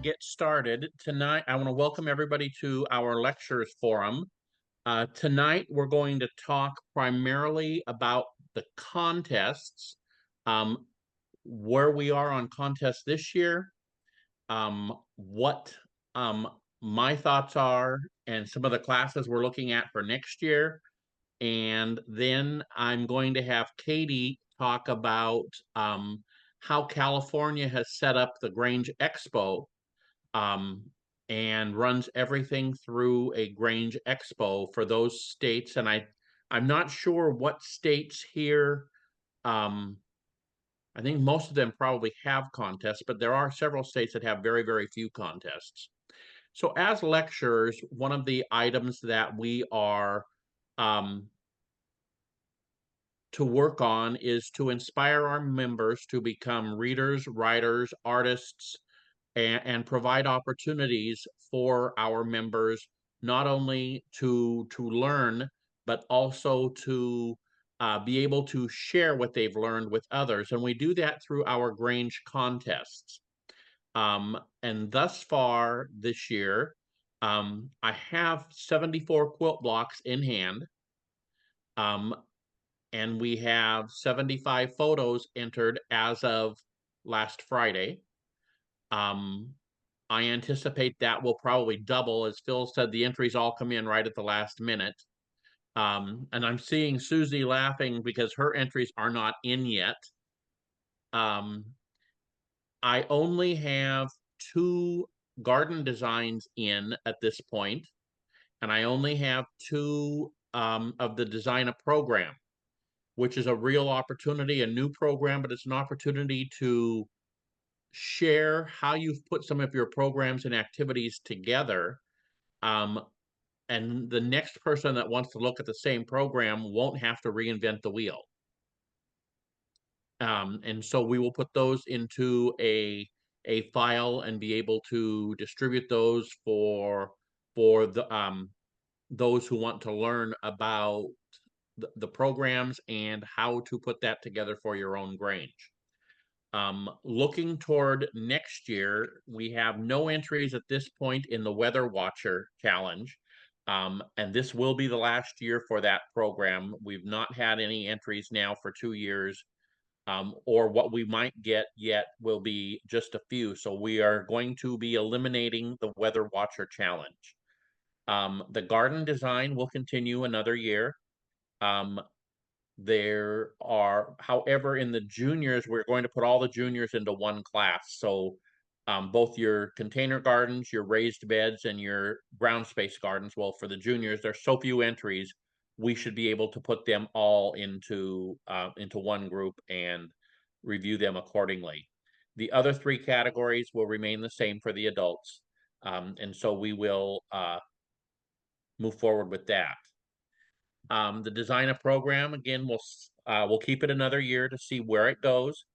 get started, tonight I want to welcome everybody to our lectures forum. Tonight we're going to talk primarily about the contests, um, where we are on contests this year, what my thoughts are, and some of the classes we're looking at for next year. And then I'm going to have Katie talk about how California has set up the Grange Expo, um, and runs everything through a Grange Expo for those states. And I'm not sure what states here. Um, I think most of them probably have contests, but there are several states that have very, very few contests. So as lecturers, one of the items that we are um, to work on is to inspire our members to become readers, writers, artists, and provide opportunities for our members not only to learn, but also to be able to share what they've learned with others. And we do that through our Grange contests. And thus far this year, I have 74 quilt blocks in hand. Um, and we have 75 photos entered as of last Friday. I anticipate that will probably double. As Phil said, the entries all come in right at the last minute. And I'm seeing Susie laughing because her entries are not in yet. Um, I only have 2 garden designs in at this point, and I only have 2 of the design a program, which is a real opportunity, a new program, but it's an opportunity to share how you've put some of your programs and activities together. Um, and the next person that wants to look at the same program won't have to reinvent the wheel. And so we will put those into a file and be able to distribute those for the those who want to learn about the programs and how to put that together for your own Grange. Looking toward next year, we have no entries at this point in the Weather Watcher Challenge. And this will be the last year for that program. We've not had any entries now for 2 years, or what we might get yet will be just a few. So we are going to be eliminating the Weather Watcher Challenge. The garden design will continue another year. Um, there are, however, in the juniors, we're going to put all the juniors into one class. So both your container gardens, your raised beds, and your ground space gardens. Well, for the juniors, there's so few entries, we should be able to put them all into one group and review them accordingly. The other 3 categories will remain the same for the adults. And so we will move forward with that. The design a program, again, we'll keep it another year to see where it goes.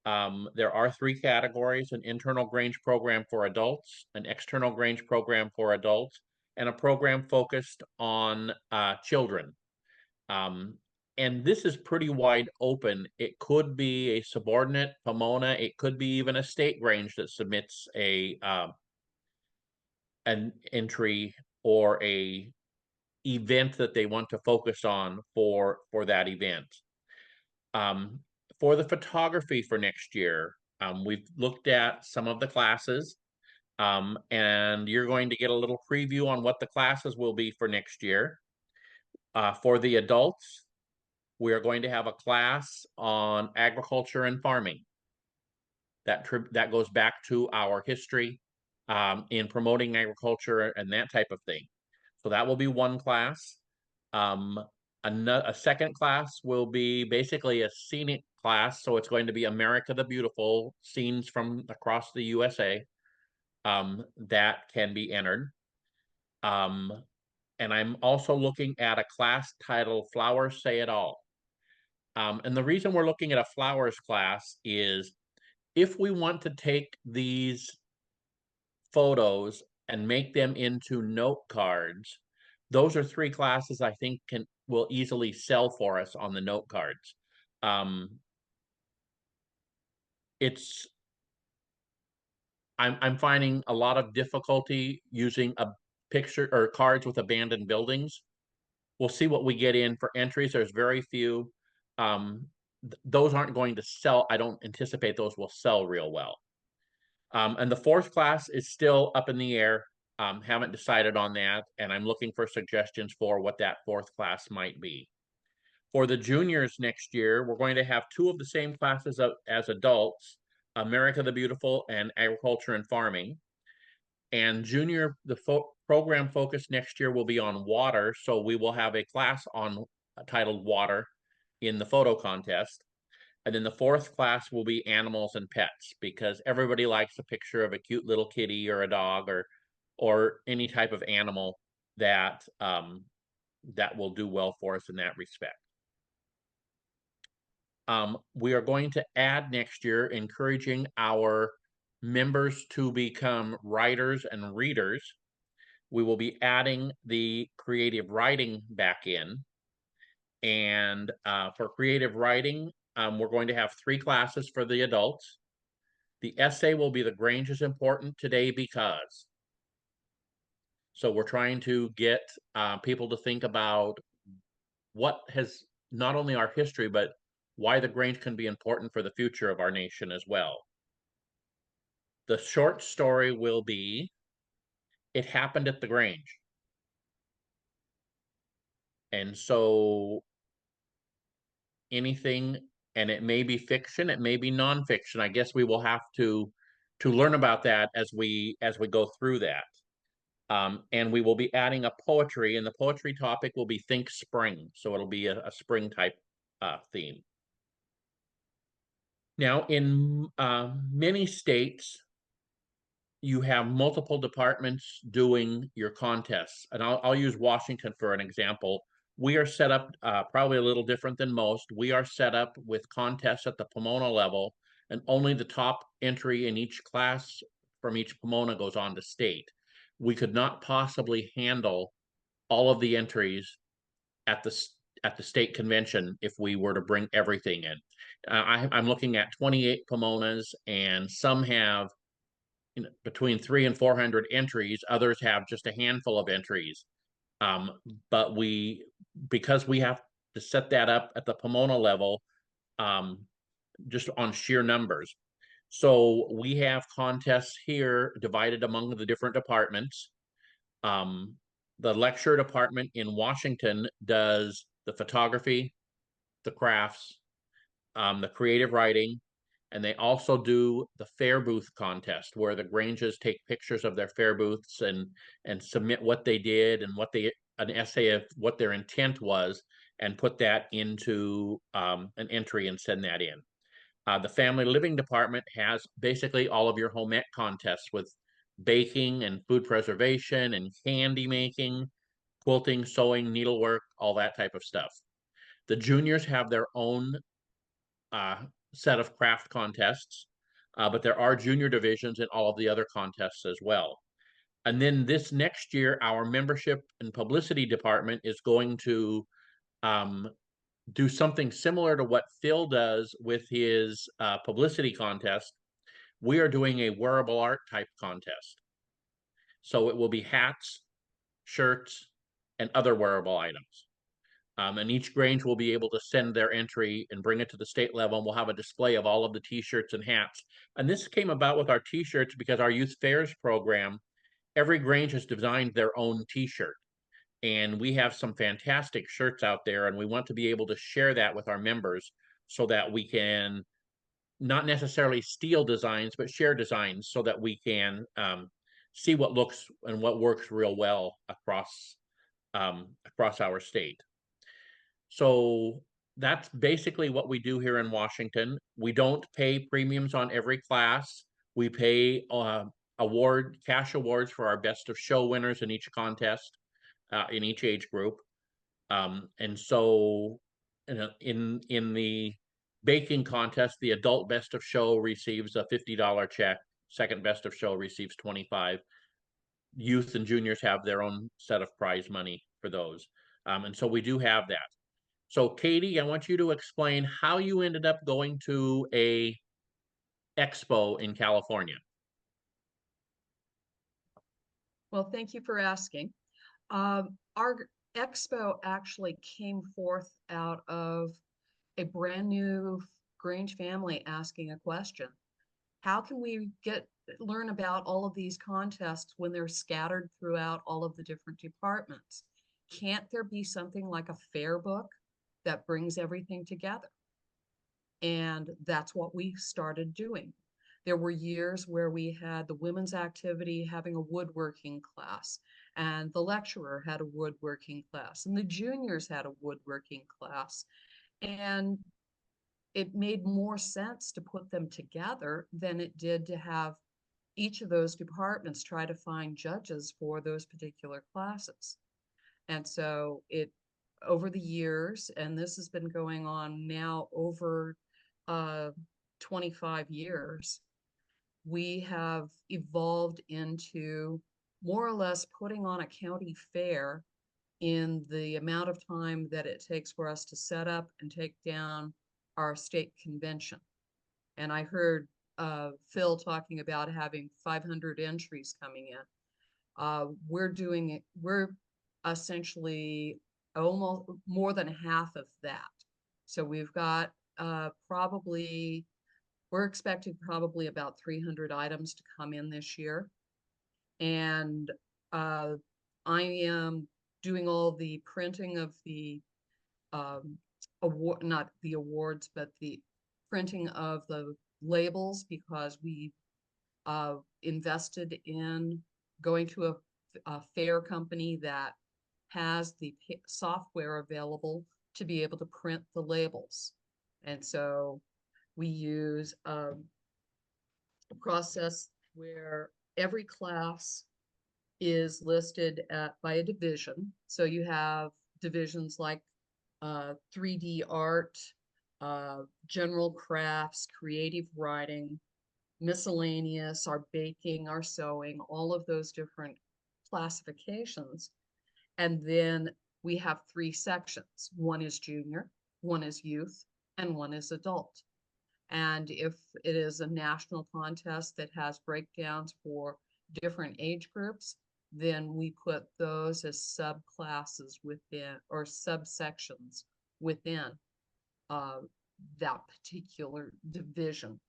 There are 3 categories: an internal Grange program for adults, an external Grange program for adults, and a program focused on children. And this is pretty wide open. It could be a subordinate Pomona. It could be even a state Grange that submits an entry or a event that they want to focus on for that event. Um, for the photography for next year, we've looked at some of the classes, and you're going to get a little preview on what the classes will be for next year. For the adults, we are going to have a class on agriculture and farming. That goes back to our history in promoting agriculture and that type of thing. So that will be one class. Um, a second class will be basically a scenic class. So it's going to be America the Beautiful, scenes from across the USA, that can be entered. And I'm also looking at a class titled Flowers Say It All. And the reason we're looking at a flowers class is if we want to take these photos and make them into note cards, those are 3 classes I think will easily sell for us on the note cards. It's I'm finding a lot of difficulty using a picture or cards with abandoned buildings. We'll see what we get in for entries. There's very few. Those aren't going to sell. I don't anticipate those will sell real well. And the fourth class is still up in the air. Haven't decided on that, and I'm looking for suggestions for what that fourth class might be. For the juniors next year, we're going to have two of the same classes as adults, America the Beautiful and Agriculture and Farming. And junior, the program focus next year will be on water, so we will have a class on titled Water in the photo contest. And then the fourth class will be animals and pets, because everybody likes a picture of a cute little kitty or a dog or any type of animal that that will do well for us in that respect. We are going to add next year, encouraging our members to become writers and readers. We will be adding the creative writing back in. And for creative writing, we're going to have 3 classes for the adults. The essay will be the Grange is important today because. So we're trying to get people to think about what has not only our history, but why the Grange can be important for the future of our nation as well. The short story will be It Happened at the Grange. And so anything, and it may be fiction, it may be nonfiction. I guess we will have to learn about that as we go through that. And we will be adding a poetry, and the poetry topic will be Think Spring. So it'll be a spring type theme. Now, in many states, you have multiple departments doing your contests. And I'll use Washington for an example. We are set up probably a little different than most. We are set up with contests at the Pomona level, and only the top entry in each class from each Pomona goes on to state. We could not possibly handle all of the entries at the state convention if we were to bring everything in. I'm looking at 28 Pomonas, and some have between 300 and 400 entries. Others have just a handful of entries. But because we have to set that up at the Pomona level, just on sheer numbers. So we have contests here divided among the different departments. The lecture department in Washington does the photography, the crafts, the creative writing, and they also do the fair booth contest, where the Granges take pictures of their fair booths and submit what they did and an essay of what their intent was, and put that into an entry and send that in. The family living department has basically all of your home ec contests with baking and food preservation and candy making, quilting, sewing, needlework, all that type of stuff. The juniors have their own set of craft contests, but there are junior divisions in all of the other contests as well. And then this next year, our membership and publicity department is going to do something similar to what Phil does with his publicity contest. We are doing a wearable art type contest. So it will be hats, shirts, and other wearable items. And each Grange will be able to send their entry and bring it to the state level, and we'll have a display of all of the t-shirts and hats. And this came about with our t-shirts because our youth fairs program, every Grange has designed their own t-shirt. And we have some fantastic shirts out there, and we want to be able to share that with our members so that we can not necessarily steal designs, but share designs so that we can see what looks and what works real well across our state. So that's basically what we do here in Washington. We don't pay premiums on every class. We pay cash awards for our best of show winners in each contest, in each age group. And so in the baking contest, the adult best of show receives a $50 check. Second best of show receives 25. Youth and juniors have their own set of prize money for those. And so we do have that. So Katie, I want you to explain how you ended up going to a expo in California. Well, thank you for asking. Our expo actually came forth out of a brand new Grange family asking a question. How can we learn about all of these contests when they're scattered throughout all of the different departments? Can't there be something like a fair book that brings everything together? And that's what we started doing. There were years where we had the women's activity having a woodworking class, and the lecturer had a woodworking class, and the juniors had a woodworking class. And it made more sense to put them together than it did to have each of those departments try to find judges for those particular classes. And so over the years, and this has been going on now over uh, 25 years, we have evolved into more or less putting on a county fair in the amount of time that it takes for us to set up and take down our state convention. And I heard Phil talking about having 500 entries coming in. We're essentially almost more than half of that. So we've got we're expecting probably about 300 items to come in this year. And uh, I am doing all the printing of the not the awards, but the printing of the labels because we invested in going to a fair company that has the software available to be able to print the labels. And so we use a process where every class is listed by a division. So you have divisions like 3D art, general crafts, creative writing, miscellaneous, our baking, our sewing, all of those different classifications. And then we have three sections. One is junior, one is youth, and one is adult. And if it is a national contest that has breakdowns for different age groups, then we put those as subclasses within or subsections within uh, that particular division.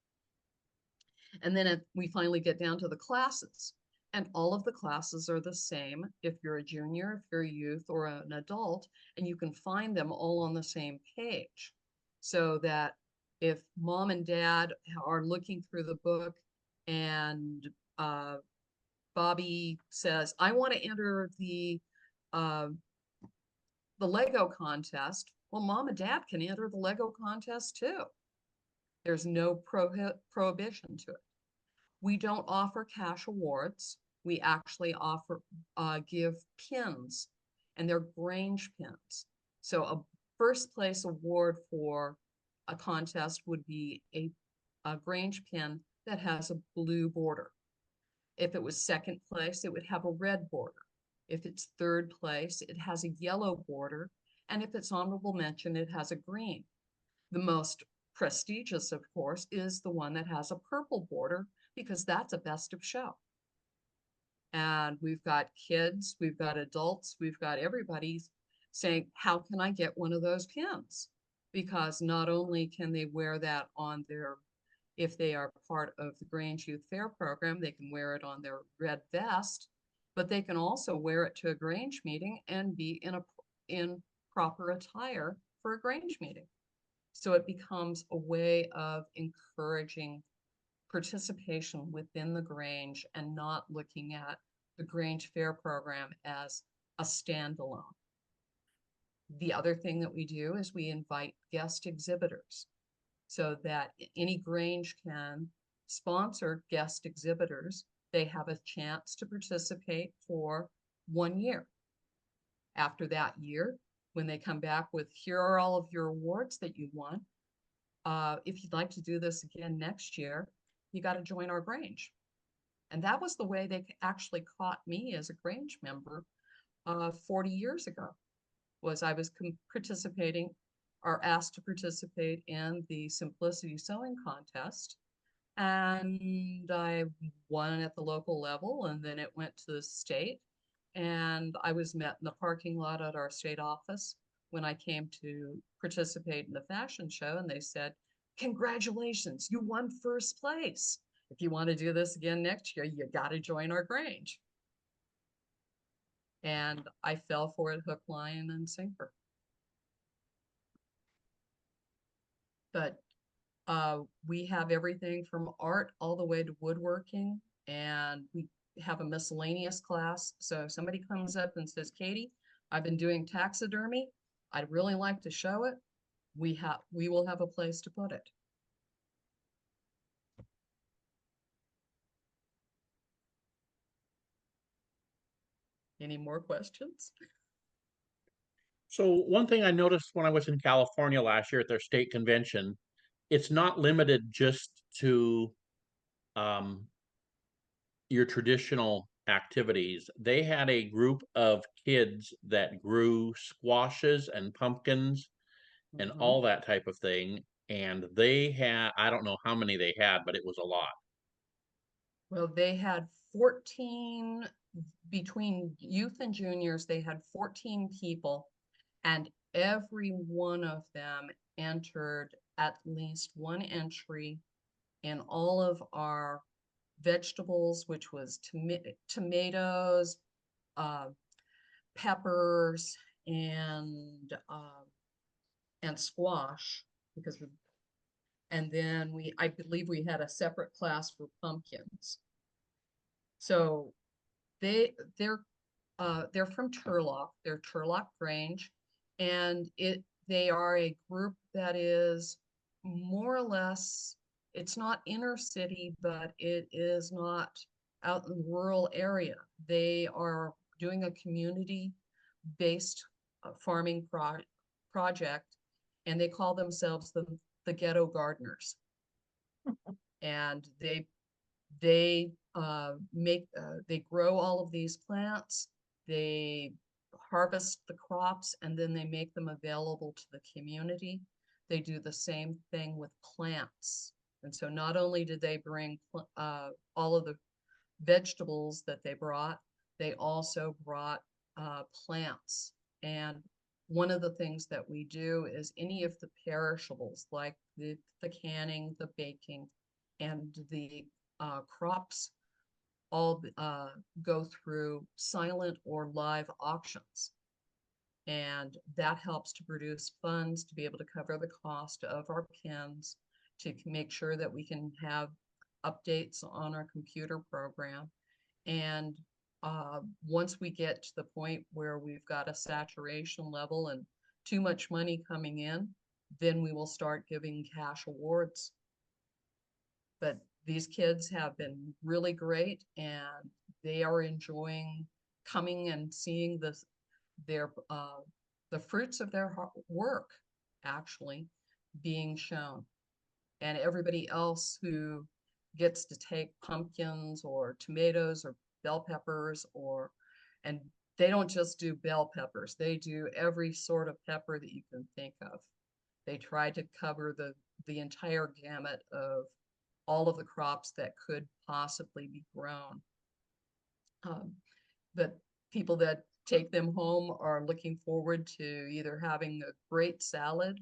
And then we finally get down to the classes. And all of the classes are the same if you're a junior, if you're a youth, or an adult, and you can find them all on the same page. So that if mom and dad are looking through the book and Bobby says, I want to enter uh, the Lego contest, well, mom and dad can enter the Lego contest too. There's no prohibition to it. We don't offer cash awards. We actually give pins, and they're Grange pins. So a first place award for a contest would be a Grange pin that has a blue border. If it was second place, it would have a red border. If it's third place, it has a yellow border. And if it's honorable mention, it has a green. The most prestigious, of course, is the one that has a purple border because that's a best of show. And we've got kids, we've got adults, we've got everybody saying, how can I get one of those pins? Because not only can they wear that on their, if they are part of the Grange Youth Fair program, they can wear it on their red vest, but they can also wear it to a Grange meeting and be in proper attire for a Grange meeting. So it becomes a way of encouraging participation within the Grange and not looking at the Grange Fair program as a standalone. The other thing that we do is we invite guest exhibitors so that any Grange can sponsor guest exhibitors. They have a chance to participate for 1 year. After that year, when they come back with, here are all of your awards that you won. If you'd like to do this again next year, you got to join our Grange. And that was the way they actually caught me as a Grange member 40 years ago, was I was participating or asked to participate in the Simplicity Sewing Contest. and I won at the local level, and then it went to the state. And I was met in the parking lot at our state office when I came to participate in the fashion show, and they said, "Congratulations, you won first place. If you want to do this again next year, you got to join our Grange." And I fell for it hook, line, and sinker. But we have everything from art all the way to woodworking, and we have a miscellaneous class. So if somebody comes up and says, "Katie, I've been doing taxidermy. I'd really like to show it." We will have a place to put it. Any more questions? So one thing I noticed when I was in California last year at their state convention, it's not limited just to um, your traditional activities. They had a group of kids that grew squashes and pumpkins and Mhm. all that type of thing. And they had, I don't know how many they had, but it was a lot. Well, they had 14, between youth and juniors, they had 14 people, and every one of them entered at least one entry in all of our vegetables, which was tomatoes, uh, peppers, and squash, because we, and then I believe we had a separate class for pumpkins. So they they're they're from Turlock. They're Turlock Grange, and they are a group that is more or less, it's not inner city, but it is not out in the rural area. They are doing a community-based farming project, and they call themselves the Ghetto Gardeners. And they grow all of these plants, they harvest the crops, and then they make them available to the community. They do the same thing with plants. And so not only did they bring all of the vegetables that they brought, they also brought plants. And one of the things that we do is any of the perishables, like the canning, the baking, and the crops, all go through silent or live auctions. And that helps to produce funds to be able to cover the cost of our pins, to make sure that we can have updates on our computer program. And once we get to the point where we've got a saturation level and too much money coming in, then we will start giving cash awards. But these kids have been really great, and they are enjoying coming and seeing the fruits of their work actually being shown. And everybody else who gets to take pumpkins or tomatoes or bell peppers, and they don't just do bell peppers, they do every sort of pepper that you can think of. They try to cover the entire gamut of all of the crops that could possibly be grown. Um, but people that take them home are looking forward to either having a great salad,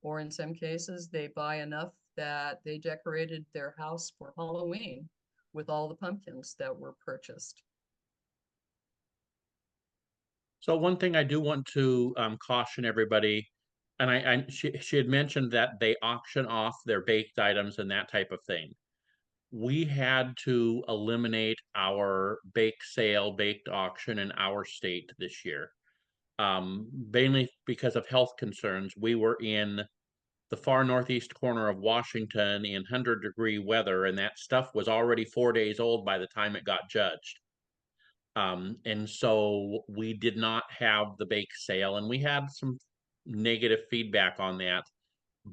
or in some cases, they buy enough that they decorated their house for Halloween with all the pumpkins that were purchased. So one thing I do want to caution everybody, and she had mentioned that they auction off their baked items and that type of thing. We had to eliminate our bake sale, baked auction in our state this year, mainly because of health concerns. We were in the far northeast corner of Washington in 100-degree weather, and that stuff was already 4 days old by the time it got judged. And so we did not have the bake sale, and we had some negative feedback on that.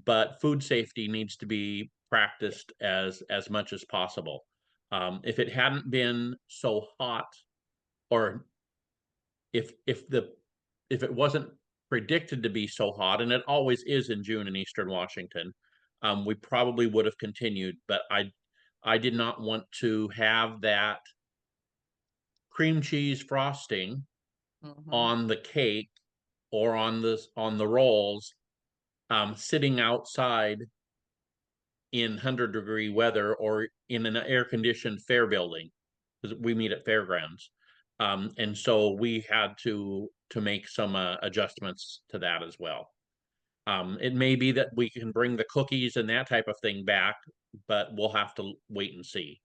But food safety needs to be practiced as much as possible. If it hadn't been so hot, or if it wasn't predicted to be so hot, and it always is in June in Eastern Washington, we probably would have continued. But I did not want to have that cream cheese frosting Mhm. on the cake or on the rolls, sitting outside in 100-degree weather or in an air-conditioned fair building, because we meet at fairgrounds. And so we had to make some adjustments to that as well. It may be that we can bring the cookies and that type of thing back, but we'll have to wait and see.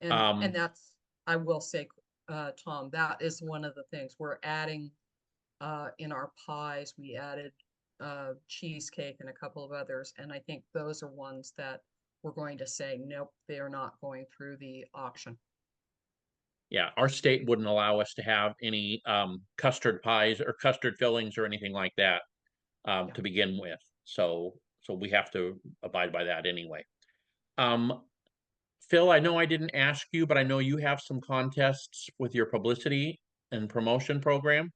And Um, that's, I will say, Tom, that is one of the things we're adding in our pies. We added cheesecake and a couple of others, and I think those are ones that we're going to say, nope, they are not going through the auction. yeah, our state wouldn't allow us to have any custard pies or custard fillings or anything like that Yeah. to begin with. So we have to abide by that anyway. Um, Phil, I know I didn't ask you, but I know you have some contests with your publicity and promotion program.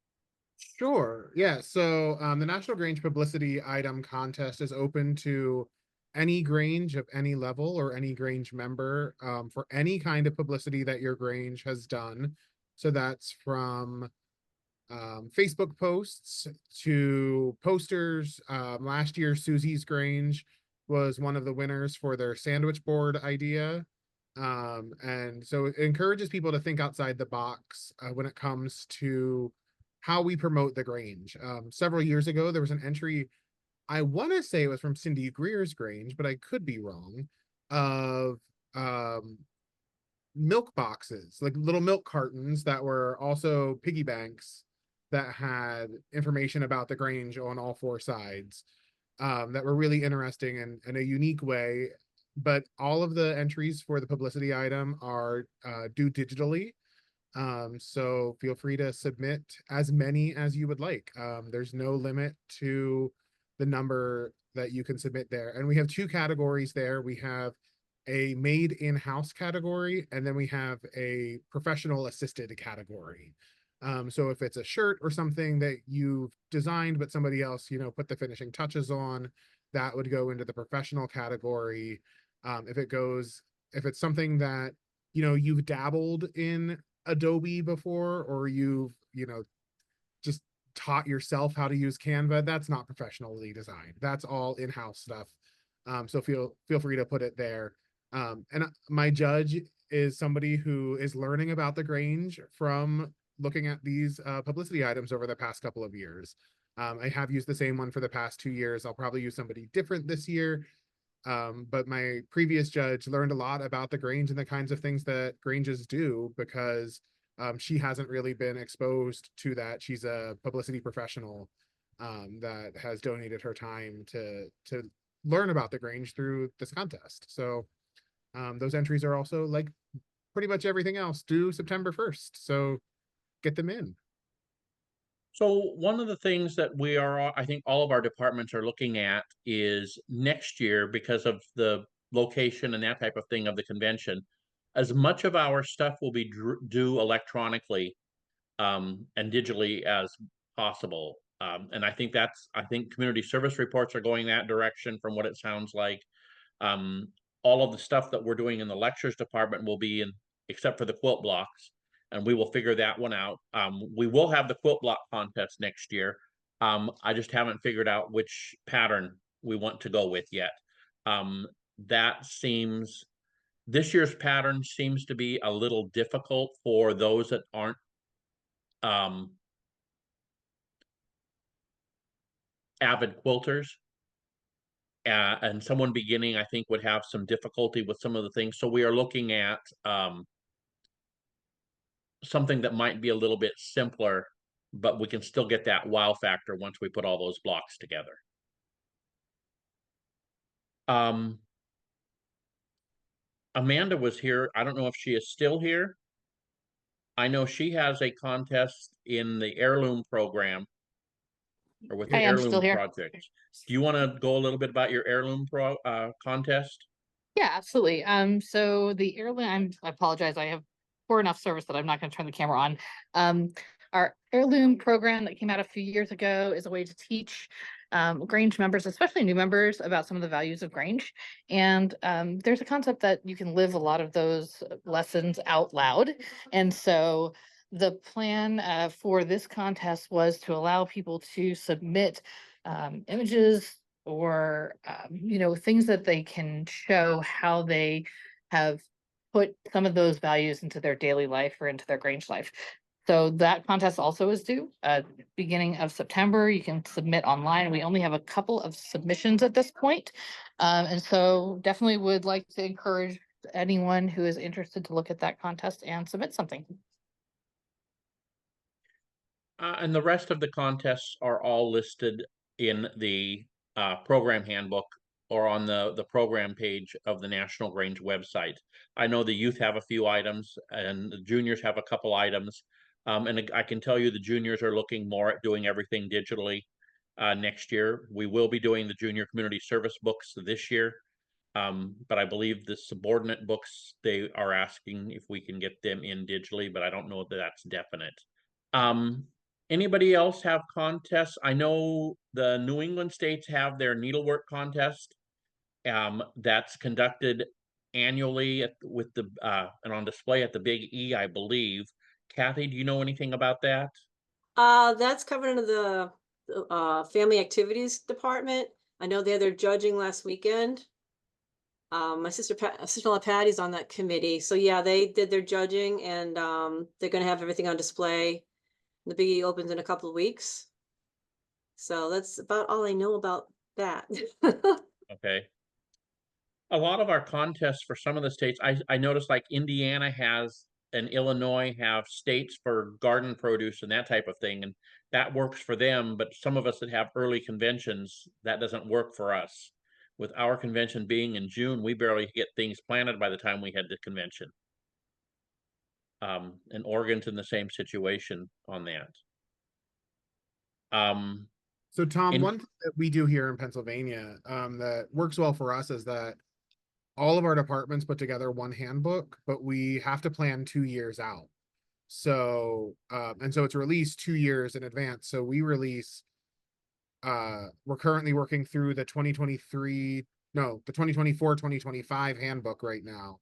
Sure. Yeah. So the National Grange publicity item contest is open to any Grange of any level or any Grange member for any kind of publicity that your Grange has done. So that's from Facebook posts to posters. Last year, Susie's Grange was one of the winners for their sandwich board idea. And so it encourages people to think outside the box when it comes to how we promote the Grange. Several years ago, there was an entry, I want to say it was from Cindy Greer's Grange, but I could be wrong, of um, milk boxes, like little milk cartons that were also piggy banks that had information about the Grange on all four sides, that were really interesting and in a unique way. But all of the entries for the publicity item are due digitally. So feel free to submit as many as you would like. There's no limit to the number that you can submit there. And we have two categories there. We have a made in-house category, and then we have a professional assisted category. So if it's a shirt or something that you've designed, but somebody else, put the finishing touches on, that would go into the professional category. If it's something that, you've dabbled in Adobe before, or you've, just taught yourself how to use Canva, that's not professionally designed. That's all in-house stuff. So feel free to put it there. And my judge is somebody who is learning about the Grange from looking at these publicity items over the past couple of years. I have used the same one for the past 2 years. I'll probably use somebody different this year. But my previous judge learned a lot about the Grange and the kinds of things that Granges do because she hasn't really been exposed to that. She's a publicity professional that has donated her time to learn about the Grange through this contest. So those entries are also, like pretty much everything else, due September 1st. So get them in. So one of the things that I think all of our departments are looking at is next year, because of the location and that type of thing of the convention, as much of our stuff will be due electronically and digitally as possible. And I think community service reports are going that direction from what it sounds like. Um, all of the stuff that we're doing in the lectures department will be in, except for the quilt blocks, and we will figure that one out. We will have the quilt block contest next year. I just haven't figured out which pattern we want to go with yet. That seems This year's pattern seems to be a little difficult for those that aren't um, avid quilters. And someone beginning, I think, would have some difficulty with some of the things. So we are looking at something that might be a little bit simpler, but we can still get that wow factor once we put all those blocks together. Um, Amanda was here. I don't know if she is still here. I know she has a contest in the heirloom program or with Yeah. the I am still heirloom here. project. Do you want to go a little bit about your heirloom contest? Yeah, absolutely. So the airline, I apologize. I have poor enough service that I'm not going to turn the camera on. Um, Our heirloom program that came out a few years ago is a way to teach Grange members, especially new members, about some of the values of Grange. And there's a concept that you can live a lot of those lessons out loud. And so the plan for this contest was to allow people to submit images or things that they can show how they have put some of those values into their daily life or into their Grange life. So that contest also is due beginning of September. You can submit online. We only have a couple of submissions at this point. And so definitely would like to encourage anyone who is interested to look at that contest and submit something. And the rest of the contests are all listed in the program handbook or on the program page of the National Grange website. I know the youth have a few items and the juniors have a couple items. And I can tell you the juniors are looking more at doing everything digitally next year. We will be doing the junior community service books this year. But I believe the subordinate books, they are asking if we can get them in digitally, but I don't know that that's definite. Um, Anybody else have contests? I know the New England states have their needlework contest. That's conducted annually with the and on display at the Big E, I believe. Kathy, do you know anything about that? That's covered under the family activities department. I know they had their judging last weekend. My sister-in-law Patty's on that committee. So yeah, they did their judging and they're gonna have everything on display. The biggie opens in a couple of weeks. So that's about all I know about that. Okay. A lot of our contests for some of the states, I noticed like Indiana has and Illinois have states for garden produce and that type of thing, and that works for them. But some of us that have early conventions, that doesn't work for us. With our convention being in June, we barely get things planted by the time we head to convention. And Oregon's in the same situation on that. So Tom, in one thing that we do here in Pennsylvania, that works well for us is that all of our departments put together one handbook, but we have to plan 2 years out. So, and so it's released 2 years in advance. So we release, we're currently working through the 2024-2025 handbook right now.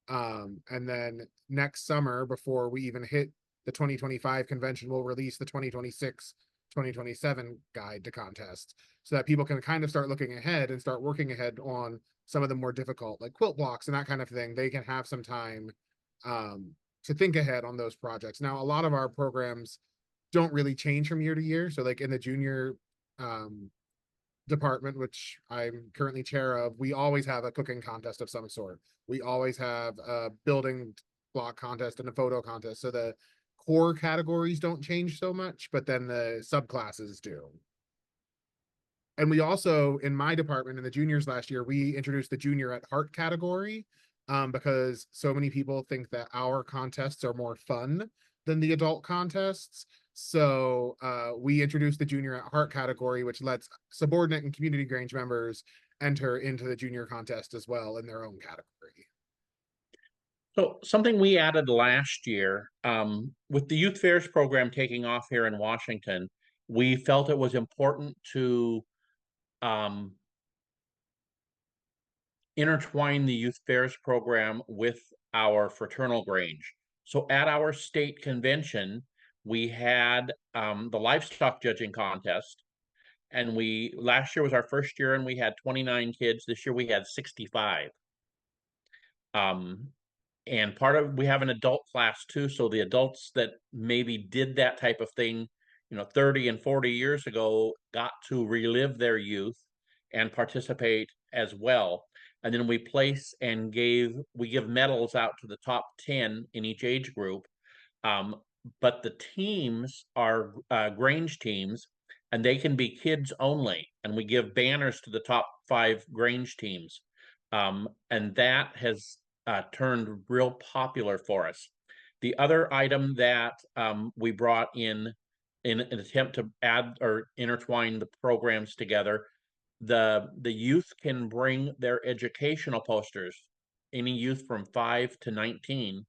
And then next summer, before we even hit the 2025 convention, we'll release the 2026-2027 guide to contests so that people can kind of start looking ahead and start working ahead on some of the more difficult, like quilt blocks and that kind of thing. They can have some time to think ahead on those projects. Now, a lot of our programs don't really change from year to year. So like in the junior department, which I'm currently chair of, we always have a cooking contest of some sort. We always have a building block contest and a photo contest. So the core categories don't change so much, but then the subclasses do. And we also, in my department, in the juniors last year, we introduced the junior at heart category because so many people think that our contests are more fun than the adult contests. So we introduced the junior at heart category, which lets subordinate and community Grange members enter into the junior contest as well in their own category. So something we added last year, with the youth fairs program taking off here in Washington, we felt it was important to intertwine the youth fairs program with our fraternal Grange. So at our state convention, we had the livestock judging contest, and last year was our first year, and we had 29 kids. This year we had 65. And we have an adult class too, so the adults that maybe did that type of thing 30 and 40 years ago got to relive their youth and participate as well. And then we give medals out to the top 10 in each age group. But the teams are Grange teams, and they can be kids only, and we give banners to the top 5 Grange teams. And that has turned real popular for us. The other item that we brought in an attempt to add or intertwine the programs together, the youth can bring their educational posters. Any youth from 5 to 19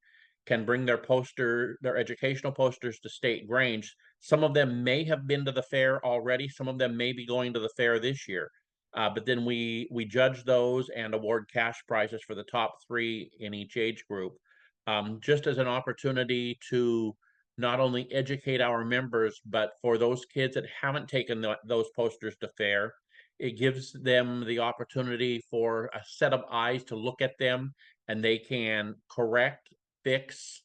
can bring their educational posters to State Grange. Some of them may have been to the fair already. Some of them may be going to the fair this year. But then we judge those and award cash prizes for the top 3 in each age group, just as an opportunity to not only educate our members, but for those kids that haven't taken those posters to fair, it gives them the opportunity for a set of eyes to look at them, and they can correct, fix,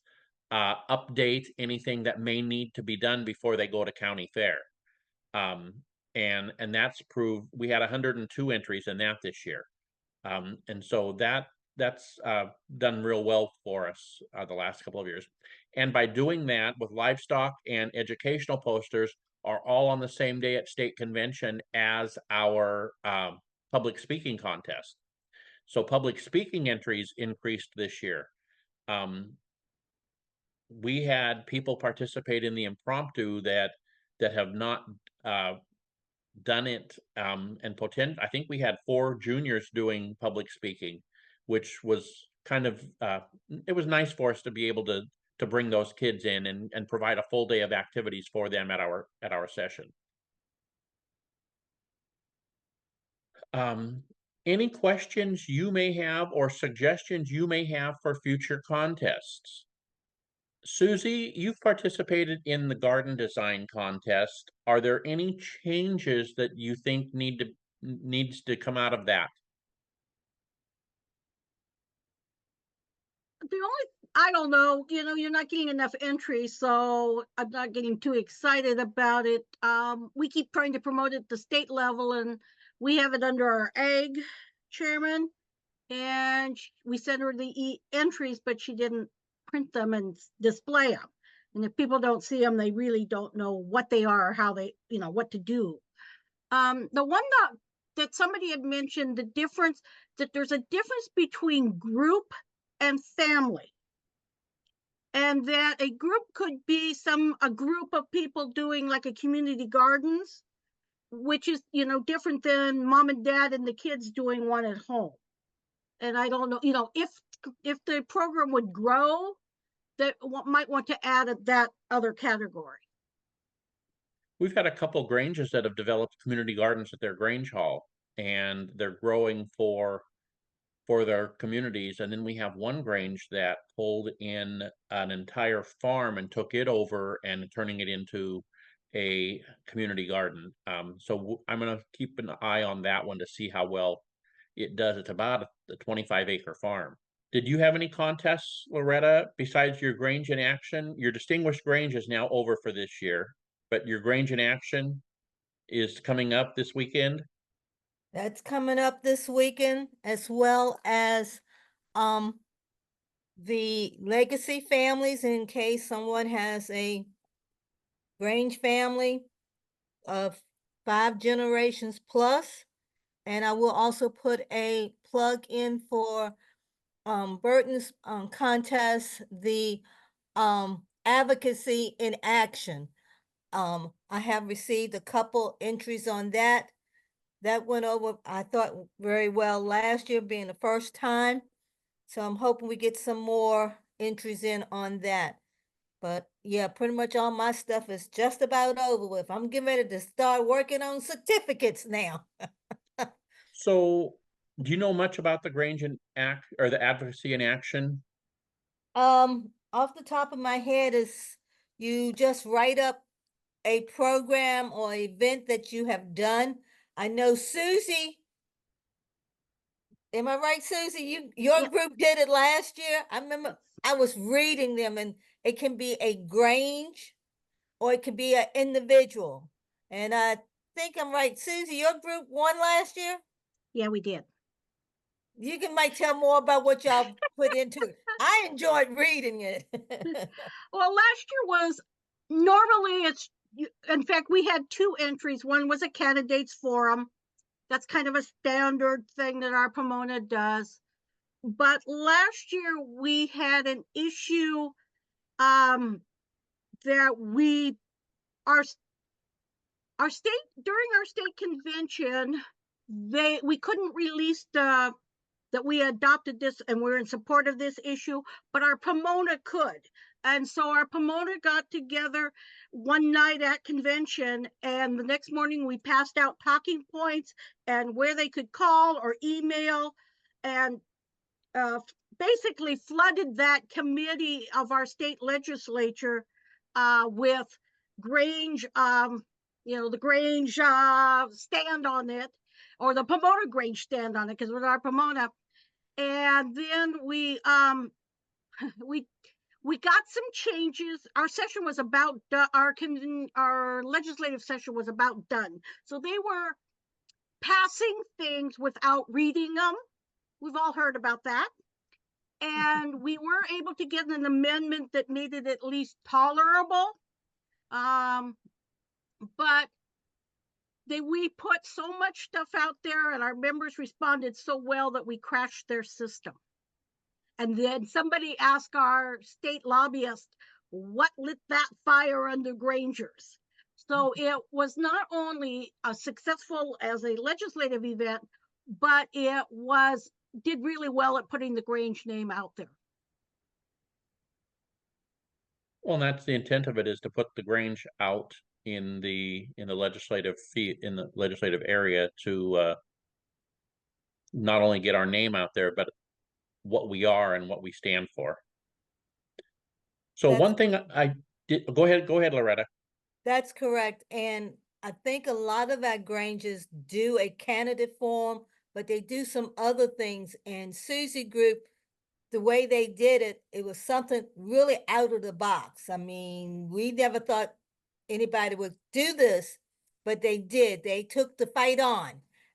update anything that may need to be done before they go to county fair. And that's proved. We had 102 entries in that this year, and so that's done real well for us the last couple of years. And by doing that with livestock and educational posters are all on the same day at state convention as our public speaking contest. So public speaking entries increased this year. We had people participate in the impromptu that have not done it, and I think we had 4 juniors doing public speaking, which was kind of it was nice for us to be able to bring those kids in and provide a full day of activities for them at our session. Any questions you may have or suggestions you may have for future contests? Susie, you've participated in the garden design contest. Are there any changes that you think needs to come out of that? The only, I don't know, you're not getting enough entries, so I'm not getting too excited about it. We keep trying to promote it at the state level, and we have it under our ag chairman, and we sent her the entries, but she didn't print them and display them. And if people don't see them, they really don't know what they are, or how they, what to do. The one that somebody had mentioned, that there's a difference between group and family, and that a group could be a group of people doing like a community gardens, which is different than mom and dad and the kids doing one at home. And I don't know, if the program would grow, that might want to add that other category. We've had a couple Granges that have developed community gardens at their Grange Hall, and they're growing for their communities. And then we have one Grange that pulled in an entire farm and took it over and turning it into a community garden. So I'm going to keep an eye on that one to see how well it does. It's about a 25-acre farm. Did you have any contests, Loretta, besides your Grange in Action? Your Distinguished Grange is now over for this year, but your Grange in Action is coming up this weekend. That's coming up this weekend, as well as the legacy families, in case someone has a Grange family of 5 generations plus. And I will also put a plug in for Burton's contest, the advocacy in action. I have received a couple entries on that. That went over, I thought, very well last year, being the first time. So I'm hoping we get some more entries in on that. But yeah, pretty much all my stuff is just about over with. I'm getting ready to start working on certificates now. So, do you know much about the Grange in Act or the Advocacy in Action? Off the top of my head is you just write up a program or event that you have done. I know Susie, am I right, Susie? Your Yep. group did it last year. I remember I was reading them, and it can be a Grange or it could be an individual. And I think I'm right. Susie, your group won last year? Yeah, we did. You might tell more about what y'all put into it. I enjoyed reading it. Well, last year was, normally in fact, we had 2 entries. One was a candidates forum. That's kind of a standard thing that our Pomona does. But last year we had an issue that our state, during our state convention, we couldn't release the that we adopted this and we're in support of this issue, but our Pomona could. And so our Pomona got together one night at convention, and the next morning we passed out talking points and where they could call or email, and basically flooded that committee of our state legislature with Grange, the Grange stand on it, or the Pomona Grange stand on it, because with our Pomona. And then we got some changes. Our session was about our legislative session was about done. So they were passing things without reading them. We've all heard about that. And we were able to get an amendment that made it at least tolerable. But we put so much stuff out there and our members responded so well that we crashed their system. And then somebody asked our state lobbyist, what lit that fire under Grangers? So it was not only successful as a legislative event, but it did really well at putting the Grange name out there. Well, and that's the intent of it, is to put the Grange out in the legislative area to not only get our name out there, but what we are and what we stand for. So one thing I did, go ahead, Loretta. That's correct. And I think a lot of our Granges do a candidate form, but they do some other things. And Susie Group, the way they did it, it was something really out of the box. I mean, we never thought anybody would do this, but they did. They took the fight on.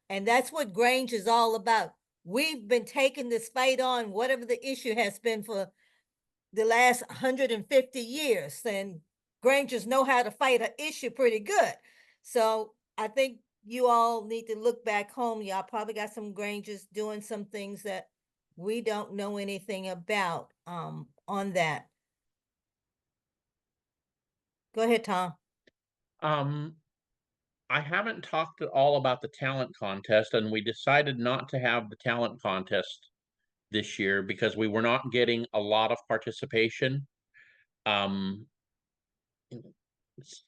And that's what Grange is all about. We've been taking this fight on, whatever the issue has been, for the last 150 years. And Grangers know how to fight an issue pretty good. So I think you all need to look back home. Y'all probably got some Grangers doing some things that we don't know anything about on that. Go ahead, Tom. I haven't talked at all about the talent contest, and we decided not to have the talent contest this year because we were not getting a lot of participation. 7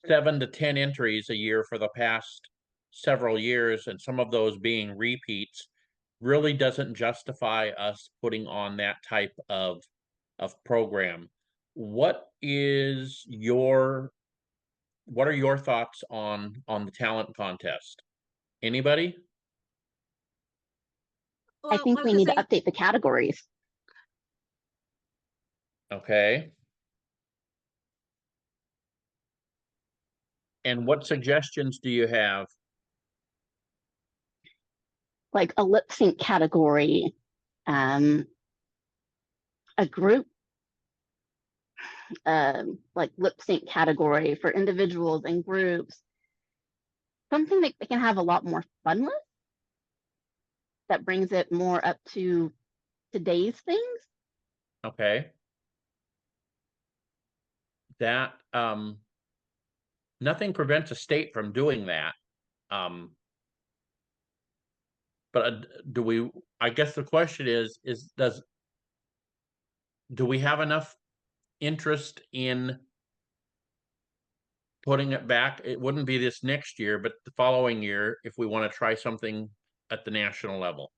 to 10 entries a year for the past several years, and some of those being repeats, really doesn't justify us putting on that type of program. What are your thoughts on the talent contest? Anybody? Well, I think we need to update the categories. Okay. And what suggestions do you have? Like a lip sync category, a group, like lip sync category for individuals and groups, something that they can have a lot more fun with, that brings it more up to today's things. Okay. That nothing prevents a state from doing that. But I guess the question is do we have enough interest in putting it back? It wouldn't be this next year, but the following year, if we want to try something at the national level.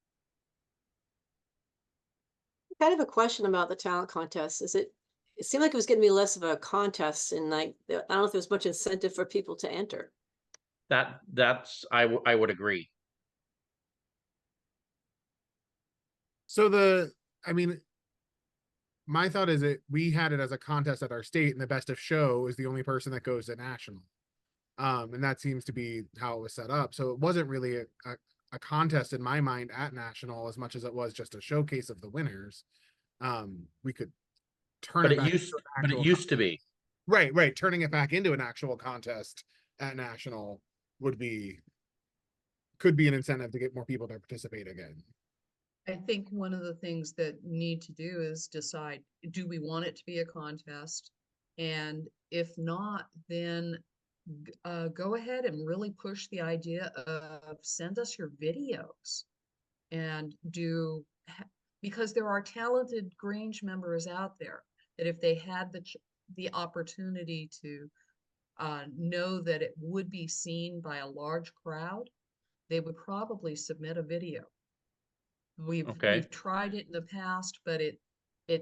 I have a question about the talent contest. It seemed like it was getting to be less of a contest, and like, I don't know if there's much incentive for people to enter. I would agree. So my thought is that we had it as a contest at our state, and the best of show is the only person that goes to national. And that seems to be how it was set up. So it wasn't really a contest in my mind at national as much as it was just a showcase of the winners. We could turn But it back. But it used to be. Right. Turning it back into an actual contest at national could be an incentive to get more people to participate again. I think one of the things that need to do is decide, do we want it to be a contest? And if not, then go ahead and really push the idea of send us your videos and do because there are talented Grange members out there that if they had the opportunity to know that it would be seen by a large crowd, they would probably submit a video. Okay. We've tried it in the past, but it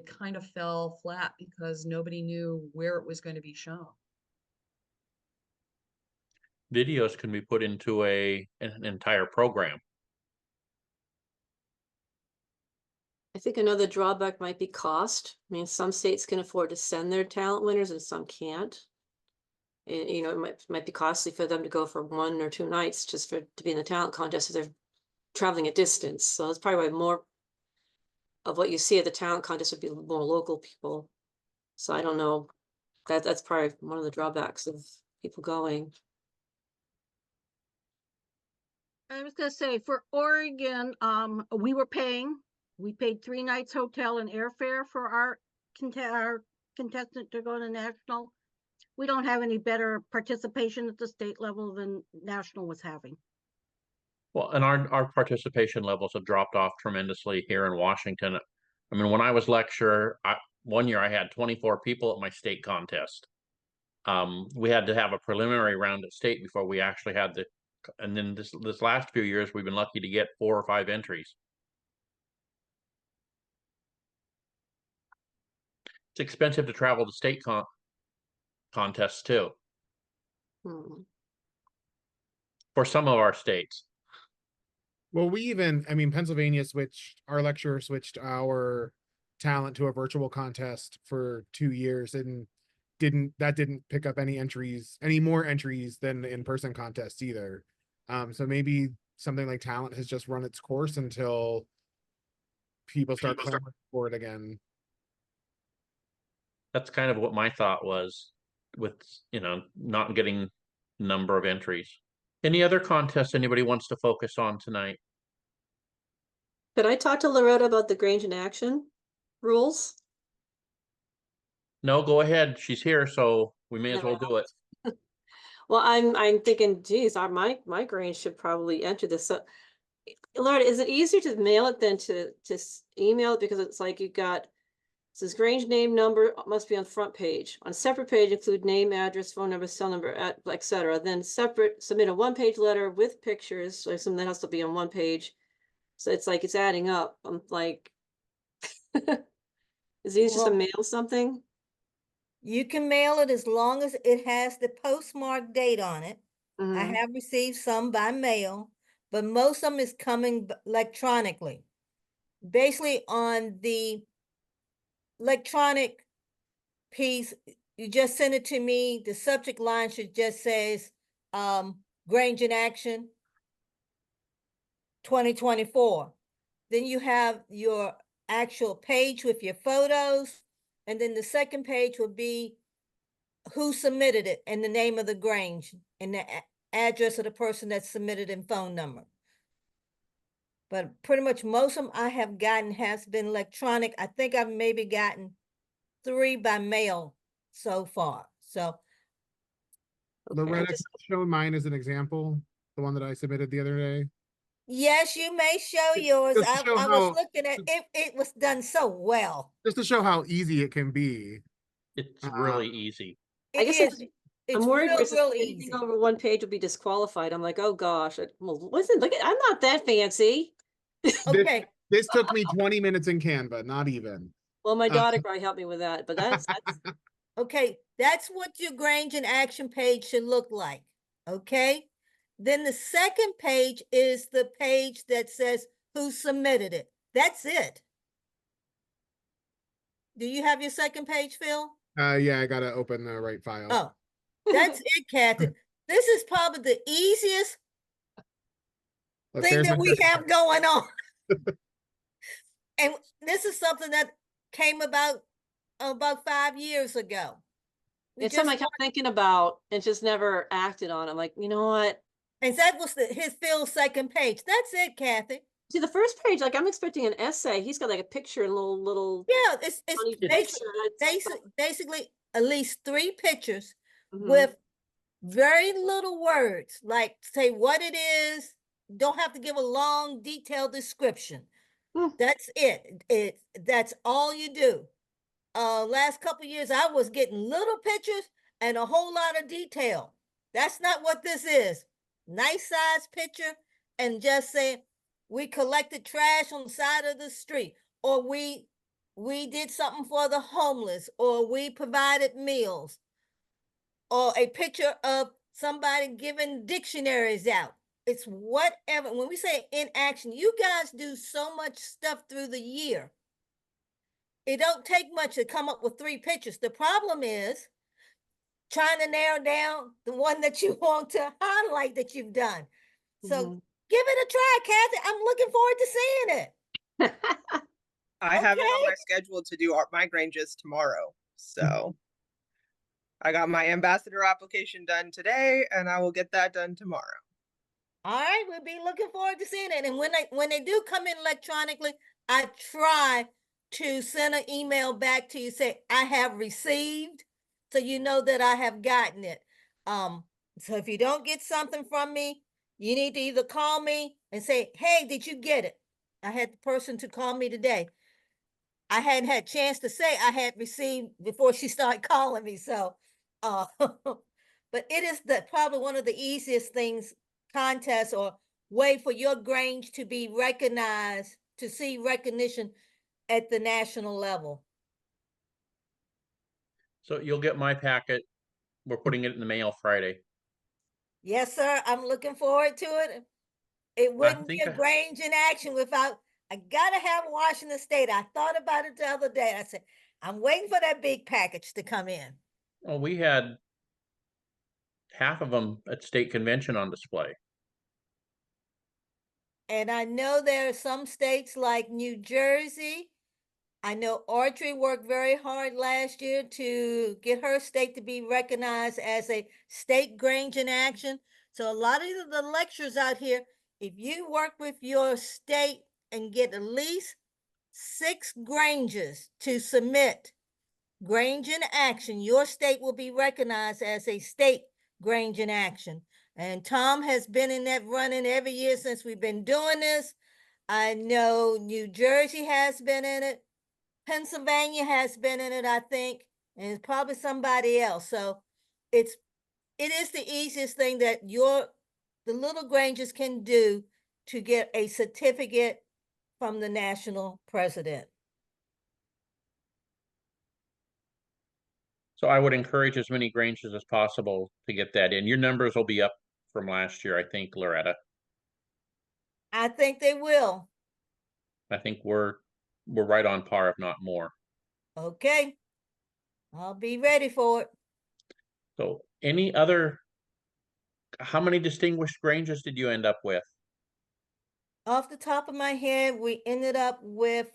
kind of fell flat because nobody knew where it was going to be shown. Videos can be put into an entire program. I think another drawback might be cost. I mean, some states can afford to send their talent winners and some can't. And, you know, it might be costly for them to go for 1 or 2 nights just to be in the talent contest if they're traveling a distance. So that's probably why more of what you see at the talent contest would be more local people. So I don't know. That's probably one of the drawbacks of people going. I was gonna say, for Oregon, we paid 3 nights hotel and airfare for our contestant to go to national. We don't have any better participation at the state level than national was having. Well, and our participation levels have dropped off tremendously here in Washington. I mean, when I was lecturer, one year I had 24 people at my state contest. We had to have a preliminary round at state before we actually had and then this last few years, we've been lucky to get 4 or 5 entries. It's expensive to travel to state contests too, for some of our states. Well, I mean, Pennsylvania our lecturer switched our talent to a virtual contest for 2 years and didn't pick up any more entries than the in-person contests either. So maybe something like talent has just run its course until people start clamoring for it again. That's kind of what my thought was with, not getting number of entries. Any other contests anybody wants to focus on tonight? Could I talk to Loretta about the Grange in Action rules? No, go ahead. She's here, so we may as well do it. Well, I'm thinking, geez, my Grange should probably enter this. So, Loretta, is it easier to mail it than to email it? Because it's like it says Grange name number must be on front page. On separate page, include name, address, phone number, cell number, etc. Then submit a 1-page letter with pictures. So I assume that has to be on 1 page. So it's like it's adding up. I'm like, is it easier just to mail something? You can mail it as long as it has the postmark date on it. I have received some by mail, but most of them is coming electronically. Basically, on the electronic piece, you just send it to me. The subject line should just says Grange in Action 2024. Then you have your actual page with your photos, and then the second page will be who submitted it and the name of the Grange and the address of the person that submitted and phone number. But pretty much most of them I have gotten has been electronic. I think I've maybe gotten 3 by mail so far. So Loretta, show mine as an example, the one that I submitted the other day. yes, you may show yours. I was looking at it. It was done so well. Just to show how easy it can be. It's really easy. I guess It's I'm worried real anything easy. over 1 page will be disqualified. I'm like, oh gosh, well, listen, I'm not that fancy. Okay. This took me 20 minutes in Canva, not even. Well, my daughter probably helped me with that, but that's okay. That's what your Grange in Action page should look like. Okay. Then the second page is the page that says who submitted it. That's it. Do you have your second page, Phil? Yeah, I gotta open the right file. Oh, that's it, Kathy. This is probably the easiest thing that we have going on. And this is something that came about 5 years ago. It's something I kept thinking about and just never acted on. I'm like, you know what? And that was his Phil's second page. That's it, Kathy. See, the first page, like I'm expecting an essay. He's got like a picture and little. Yeah, it's basically at least 3 pictures with very little words, like say what it is. Don't have to give a long, detailed description. That's it. That's all you do. Last couple years, I was getting little pictures and a whole lot of detail. That's not what this is. Nice size picture and just saying we collected trash on the side of the street, or we did something for the homeless, or we provided meals, or a picture of somebody giving dictionaries out. It's whatever. When we say in action, you guys do so much stuff through the year. It don't take much to come up with 3 pictures. The problem is trying to narrow down the one that you want to highlight that you've done. So give it a try, Kathy. I'm looking forward to seeing it. I have it on Okay. my schedule to do my Granges tomorrow. So I got my ambassador application done today, and I will get that done tomorrow. All right, we'll be looking forward to seeing it. And when they do come in electronically, I try to send an email back to you, say I have received, so you know that I have gotten it. So if you don't get something from me, you need to either call me and say, hey, did you get it? I had the person to call me today. I hadn't had a chance to say I had received before she started calling me. So, but it is probably one of the easiest things, contest or way for your Grange to be recognized, to see recognition at the national level. So you'll get my packet. We're putting it in the mail Friday. Yes, sir. I'm looking forward to it. It wouldn't be think a Grange in action without, I gotta have Washington State. I thought about it the other day. I said, I'm waiting for that big package to come in. Well, we had half of them at state convention on display. And I know there are some states like New Jersey. I know Audrey worked very hard last year to get her state to be recognized as a state Grange in action. So a lot of the lecturers out here, if you work with your state and get at least 6 Granges to submit Grange in action, your state will be recognized as a state Grange in action. And Tom has been in that running every year since we've been doing this. I know New Jersey has been in it. Pennsylvania has been in it, I think, and it's probably somebody else. So it is the easiest thing that the little Granges can do to get a certificate from the national president. So I would encourage as many Granges as possible to get that in. Your numbers will be up from last year, I think, Loretta. I think they will. I think we're right on par, if not more. Okay. I'll be ready for it. So how many distinguished Granges did you end up with? Off the top of my head, we ended up with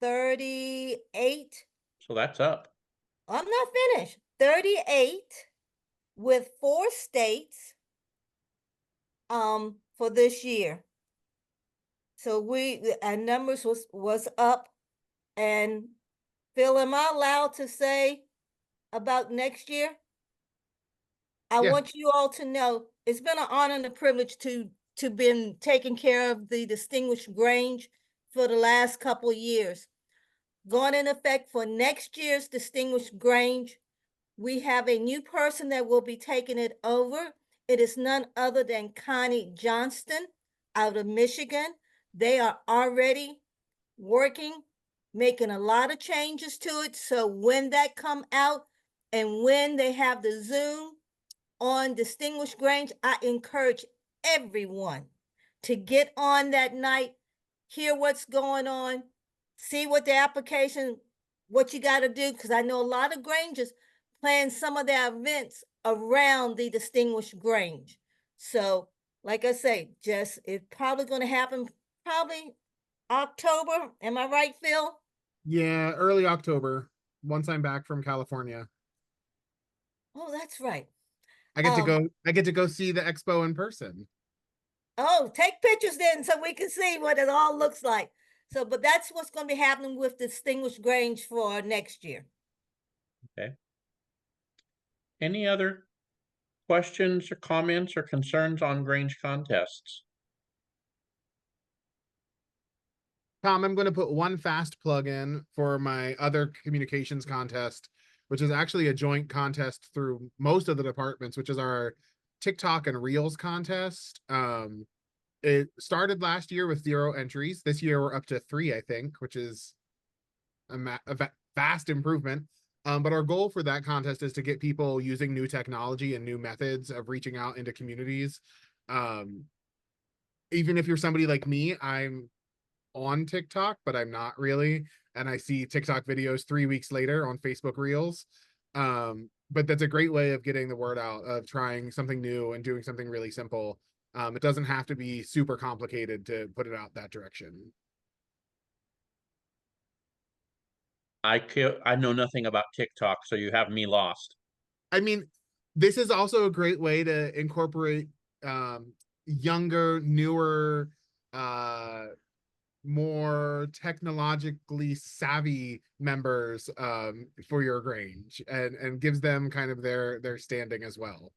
38. So that's up. I'm not finished. 38 with 4 states for this year. So our numbers was up. And Phil, am I allowed to say about next year? I want you all to know it's been an honor and a privilege to been taking care of the distinguished Grange for the last couple of years. Going in effect for next year's distinguished Grange, we have a new person that will be taking it over. It is none other than Connie Johnston out of Michigan. They are already working, making a lot of changes to it. So when that come out and when they have the Zoom on Distinguished Grange, I encourage everyone to get on that night, hear what's going on, see what the application, what you got to do, because I know a lot of Granges plan some of their events around the Distinguished Grange. So, like I say, it's probably going to happen probably October. Am I right, Phil? Yeah, early October, once I'm back from California. Oh, that's right. I get to go see the expo in person. Oh, take pictures then so we can see what it all looks like. So, but that's what's going to be happening with Distinguished Grange for next year. Okay. Any other questions or comments or concerns on Grange contests? Tom, I'm going to put one fast plug in for my other communications contest, which is actually a joint contest through most of the departments, which is our TikTok and Reels contest. It started last year with 0 entries. This year we're up to 3, I think, which is a vast improvement. But our goal for that contest is to get people using new technology and new methods of reaching out into communities. Even if you're somebody like me, I'm on TikTok, but I'm not really. And I see TikTok videos 3 weeks later on Facebook Reels. But that's a great way of getting the word out, of trying something new and doing something really simple. It doesn't have to be super complicated to put it out that direction. I know nothing about TikTok, so you have me lost. I mean, this is also a great way to incorporate younger, newer, more technologically savvy members for your Grange, and gives them kind of their standing as well.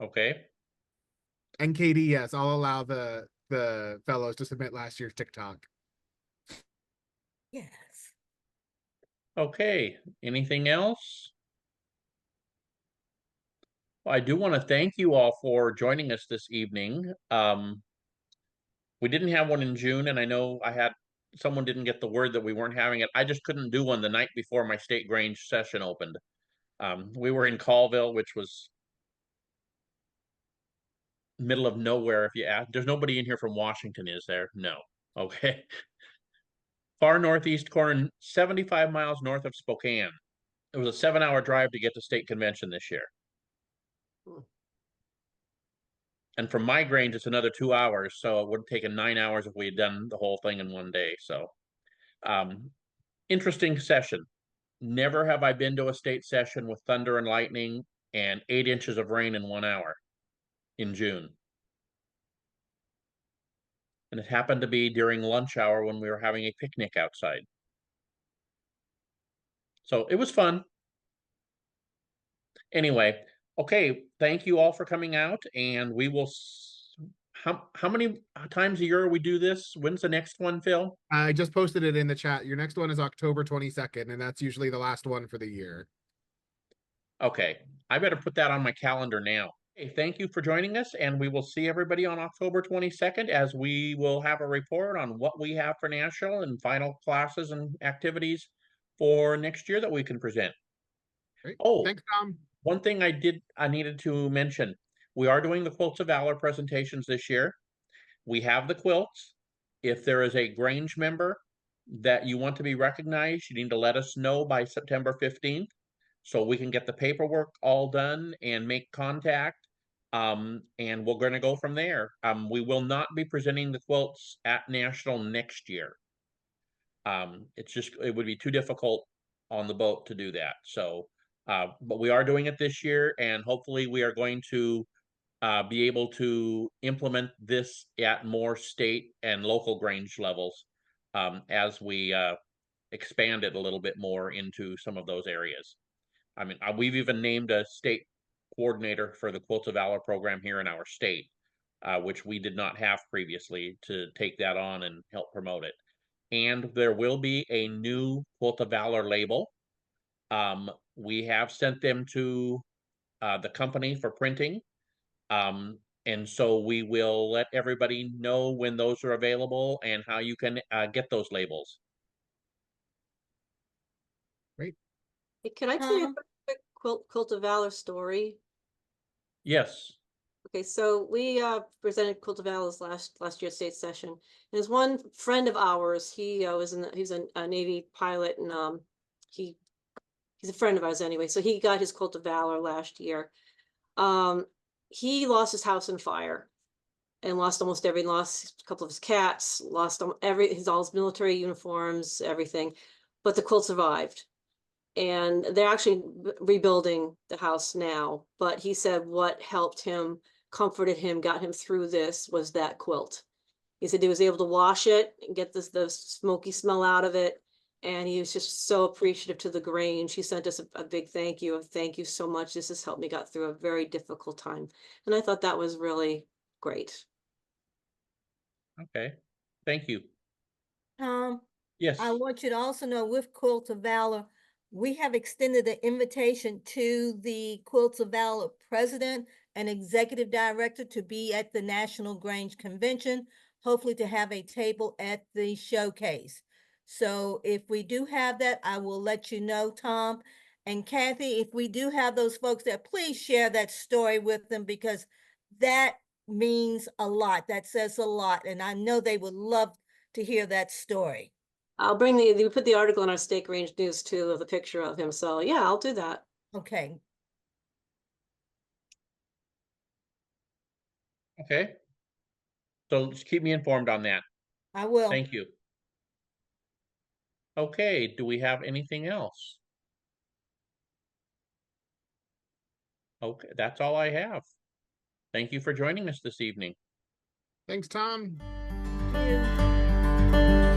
Okay. And Katie, yes, I'll allow the fellows to submit last year's TikTok. Yes. Okay. Anything else? Well, I do want to thank you all for joining us this evening. We didn't have one in June, and I know someone didn't get the word that we weren't having it. I just couldn't do one the night before my state Grange session opened. We were in Colville, which was middle of nowhere. If you ask, there's nobody in here from Washington, is there? No. Okay. Far northeast corner, 75 miles north of Spokane. It was a 7-hour drive to get to state convention this year. And from my Grange, it's another 2 hours. So it would have taken 9 hours if we had done the whole thing in one day. So interesting session. Never have I been to a state session with thunder and lightning and 8 inches of rain in 1 hour in June. And it happened to be during lunch hour when we were having a picnic outside. So it was fun. Anyway, okay, thank you all for coming out, and we will. How many times a year we do this? When's the next one, Phil? I just posted it in the chat. Your next one is October 22nd, and that's usually the last one for the year. Okay, I better put that on my calendar now. Okay, thank you for joining us, and we will see everybody on October 22nd, as we will have a report on what we have for national and final classes and activities for next year that we can present. Great. Oh, thanks, Tom. one thing I needed to mention, we are doing the Quilts of Valor presentations this year. We have the quilts. If there is a Grange member that you want to be recognized, you need to let us know by September 15th so we can get the paperwork all done and make contact. And we're going to go from there. We will not be presenting the quilts at National next year. It would be too difficult on the boat to do that. So, but we are doing it this year, and hopefully we are going to be able to implement this at more state and local Grange levels as we expand it a little bit more into some of those areas. I mean, we've even named a state coordinator for the Quilts of Valor program here in our state, which we did not have previously, to take that on and help promote it. And there will be a new Quilt of Valor label. We have sent them to the company for printing. And so we will let everybody know when those are available and how you can get those labels. Great. Hey, can I tell you a Tom? quick Quilt of Valor story? Yes. Okay, so we presented Quilt of Valor's last year's state session. And there's one friend of ours. He he's a Navy pilot, and he's a friend of ours anyway. So he got his Quilt of Valor last year. He lost his house in fire and lost almost everything. Lost a couple of his cats. Lost all his military uniforms, everything. But the quilt survived. And they're actually rebuilding the house now. But he said what helped him, comforted him, got him through this was that quilt. He said he was able to wash it and get the smoky smell out of it. And he was just so appreciative to the Grange. He sent us a big thank you. Thank you so much. This has helped me got through a very difficult time. And I thought that was really great. Okay. Thank you. Tom, Yes. I want you to also know with Quilts of Valor, we have extended the invitation to the Quilts of Valor president and executive director to be at the National Grange Convention, hopefully to have a table at the showcase. So if we do have that, I will let you know, Tom. And Kathy, if we do have those folks there, please share that story with them because that means a lot. That says a lot. And I know they would love to hear that story. I'll bring we put the article in our State Grange News too, of the picture of him. So yeah, I'll do that. Okay. Okay. So just keep me informed on that. I will. Thank you. Okay, do we have anything else? Okay, that's all I have. Thank you for joining us this evening. Thanks, Tom. Thank you.